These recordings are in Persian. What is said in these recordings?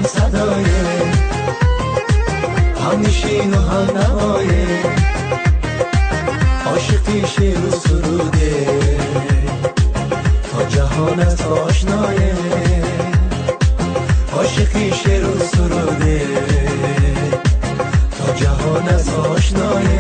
صدایه، هم نشین و هم نوایه، عاشقی شعر و سروده، تا جهانت آشنایه، عاشقی شعر و سروده، تا جهانت آشنایه.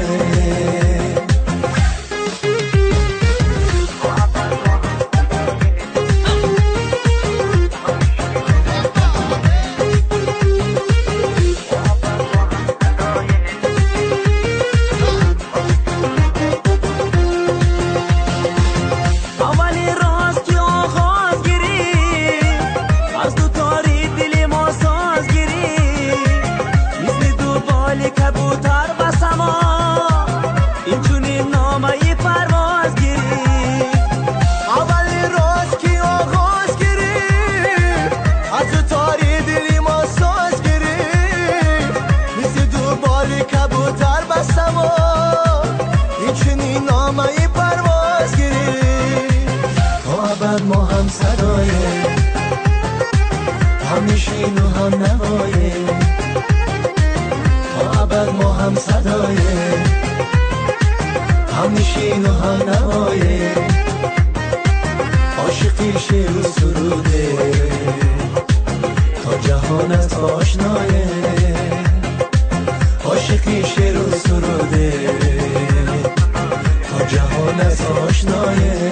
ما هم صدایه، هم نشین و هم نوایه، تا ابد ما هم صدایه، هم نشین و هم نوایه، عاشقی شعر و سروده، تا جهانت آشنایه، عاشقی شعر و سروده، تا جهانت آشنایه.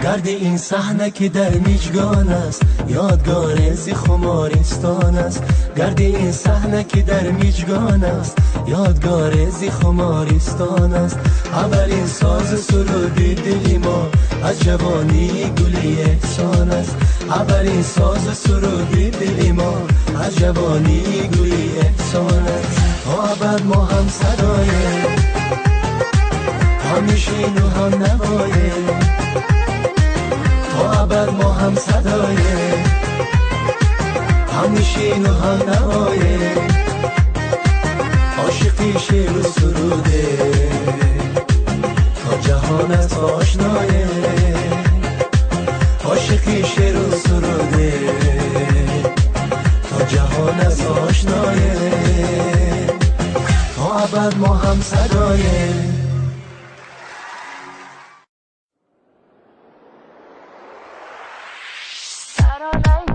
گرد این صحنه که در میجگان است، یادگار زی خمارستان است. گرد این صحنه که در میجگان است، یادگار زی خمارستان است. اولین ساز سرودی دلی ما از جوانی گلی احسان است. اولین ساز سرودی دلی ما از جوانی گلی احسان است. تا ابد ما هم صدایه، هم نشین و هم نوایه، تا ابد ما هم صدایه، هم نشین و هم نوایه، عاشقی شعر و سروده، تا جهانت آشنایه، عاشقی شعر و سروده، تا جهانت آشنایه، تا ابد ما هم صدایه. I don't like